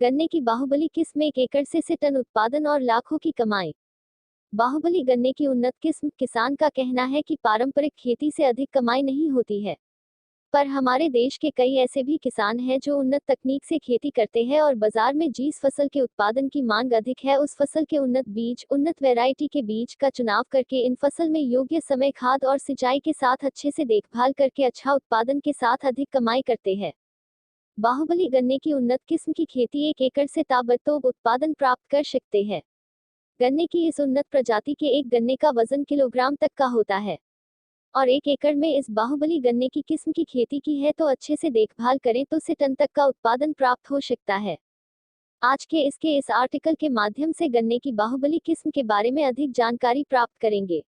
गन्ने की बाहुबली किस्म 1 एकड़ से टन उत्पादन और लाखों की कमाई। बाहुबली गन्ने की उन्नत किस्म। किसान का कहना है कि पारंपरिक खेती से अधिक कमाई नहीं होती है, पर हमारे देश के कई ऐसे भी किसान हैं जो उन्नत तकनीक से खेती करते हैं और बाजार में जिस फसल के उत्पादन की मांग अधिक है उस फसल के उन्नत बीज, उन्नत वैरायटी के बीज का चुनाव करके इन फसल में योग्य समय, खाद और सिंचाई के साथ अच्छे से देखभाल करके अच्छा उत्पादन के साथ अधिक कमाई करते हैं। बाहुबली गन्ने की उन्नत किस्म की खेती 1 एकड़ से ताबड़तोड़ उत्पादन प्राप्त कर सकते हैं। गन्ने की इस उन्नत प्रजाति के एक गन्ने का वजन किलोग्राम तक का होता है और 1 एकड़ में इस बाहुबली गन्ने की किस्म की खेती की है तो अच्छे से देखभाल करें तो से टन तक का उत्पादन प्राप्त हो सकता है। आज के इस आर्टिकल के माध्यम से गन्ने की बाहुबली किस्म के बारे में अधिक जानकारी प्राप्त करेंगे,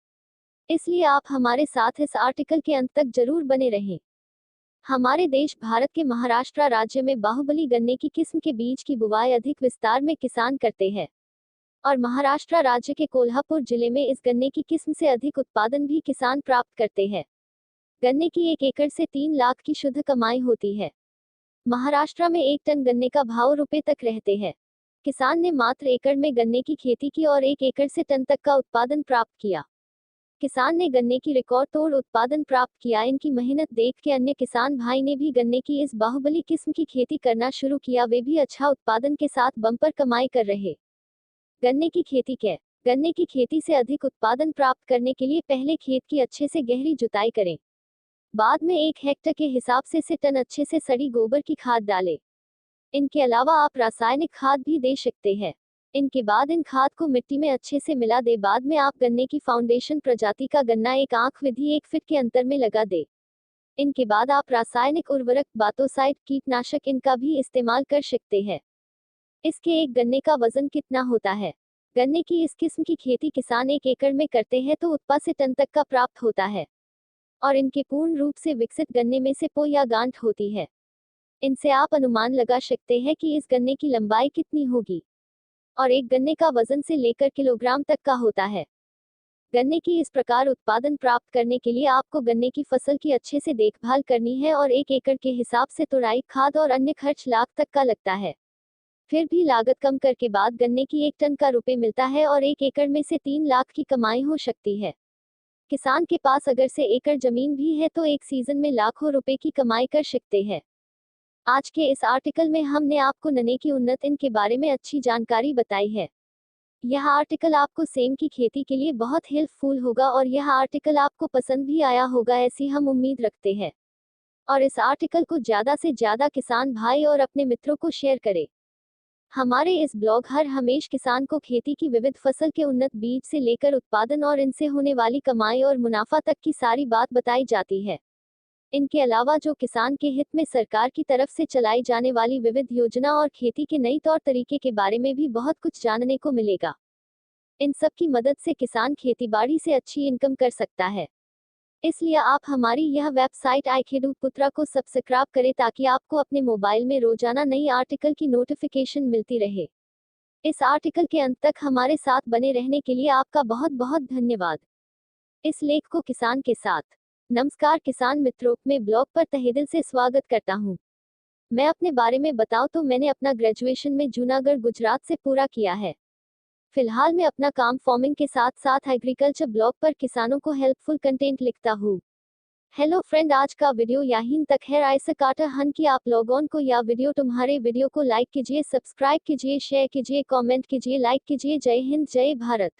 इसलिए आप हमारे साथ इस आर्टिकल के अंत तक जरूर बने रहें। हमारे देश भारत के महाराष्ट्र राज्य में बाहुबली गन्ने की किस्म के बीज की बुवाई अधिक विस्तार में किसान करते हैं और महाराष्ट्र राज्य के कोल्हापुर जिले में इस गन्ने की किस्म से अधिक उत्पादन भी किसान प्राप्त करते हैं। गन्ने की 1 एकड़ से 3 लाख की शुद्ध कमाई होती है। महाराष्ट्र में 1 टन गन्ने का भाव रुपए तक रहते हैं। किसान ने मात्र एकड़ में गन्ने की खेती की और 1 एकड़ से टन तक का उत्पादन प्राप्त किया। किसान ने गन्ने की रिकॉर्ड तोड़ उत्पादन प्राप्त किया। इनकी मेहनत देख के अन्य किसान भाई ने भी गन्ने की इस बाहुबली किस्म की खेती करना शुरू किया। वे भी अच्छा उत्पादन के साथ बम्पर कमाई कर रहे। गन्ने की खेती क्या? गन्ने की खेती से अधिक उत्पादन प्राप्त करने के लिए पहले खेत की अच्छे से गहरी जुताई करें। बाद में 1 हेक्टेयर के हिसाब से टन अच्छे से सड़ी गोबर की खाद डालें। इनके अलावा आप रासायनिक खाद भी दे सकते हैं। इनके बाद इन खाद को मिट्टी में अच्छे से मिला दे। बाद में आप गन्ने की फाउंडेशन प्रजाति का गन्ना 1 आंख विधि 1 फीट के अंतर में लगा दे। इनके बाद आप रासायनिक उर्वरक, बातोसाइड, कीटनाशक इनका भी इस्तेमाल कर सकते हैं। इसके एक गन्ने का वजन कितना होता है? गन्ने की इस किस्म की खेती किसान 1 एकड़ में करते हैं तो उत्पादन से टन तक का प्राप्त होता है और इनके पूर्ण रूप से विकसित गन्ने में से पो या गांठ होती है। इनसे आप अनुमान लगा सकते हैं कि इस गन्ने की लंबाई कितनी होगी और एक गन्ने का वजन से लेकर किलोग्राम तक का होता है। गन्ने की इस प्रकार उत्पादन प्राप्त करने के लिए आपको गन्ने की फसल की अच्छे से देखभाल करनी है और 1 एकड़ के हिसाब से तुड़ाई, खाद और अन्य खर्च लाख तक का लगता है। फिर भी लागत कम करके बाद गन्ने की 1 टन का रुपए मिलता है और 1 एकड़ में से 3 लाख की कमाई हो सकती है। किसान के पास अगर से एकड़ जमीन भी है तो एक सीजन में लाखों रुपए की कमाई कर सकते हैं। आज के इस आर्टिकल में हमने आपको गन्ने की उन्नत इन के बारे में अच्छी जानकारी बताई है। यह आर्टिकल आपको सेम की खेती के लिए बहुत हेल्पफुल होगा और यह आर्टिकल आपको पसंद भी आया होगा ऐसी हम उम्मीद रखते हैं। और इस आर्टिकल को ज़्यादा से ज़्यादा किसान भाई और अपने मित्रों को शेयर करें। हमारे इस ब्लॉग हर हमेश किसान को खेती की विविध फसल के उन्नत बीज से लेकर उत्पादन और इनसे होने वाली कमाई और मुनाफा तक की सारी बात बताई जाती है। इनके अलावा जो किसान के हित में सरकार की तरफ से चलाई जाने वाली विविध योजना और खेती के नई तौर तरीके के बारे में भी बहुत कुछ जानने को मिलेगा। इन सब की मदद से किसान खेतीबाड़ी से अच्छी इनकम कर सकता है। इसलिए आप हमारी यह वेबसाइट आईखेडू पुत्रा को सब्सक्राइब करें ताकि आपको अपने मोबाइल में रोजाना नई आर्टिकल की नोटिफिकेशन मिलती रहे। इस आर्टिकल के अंत तक हमारे साथ बने रहने के लिए आपका बहुत बहुत धन्यवाद। इस लेख को किसान के साथ। नमस्कार किसान मित्रों, मैं ब्लॉग पर तहेदिल से स्वागत करता हूँ। मैं अपने बारे में बताऊँ तो मैंने अपना ग्रेजुएशन में जूनागढ़ गुजरात से पूरा किया है। फिलहाल मैं अपना काम फार्मिंग के साथ साथ एग्रीकल्चर ब्लॉग पर किसानों को हेल्पफुल कंटेंट लिखता हूँ। हेलो फ्रेंड, आज का वीडियो यहीं तक है। ऐसा काटा हन कि आप लोगों को यह वीडियो तुम्हारे वीडियो को लाइक कीजिए, सब्सक्राइब कीजिए, शेयर कीजिए, कमेंट कीजिए, लाइक कीजिए। जय हिंद, जय भारत।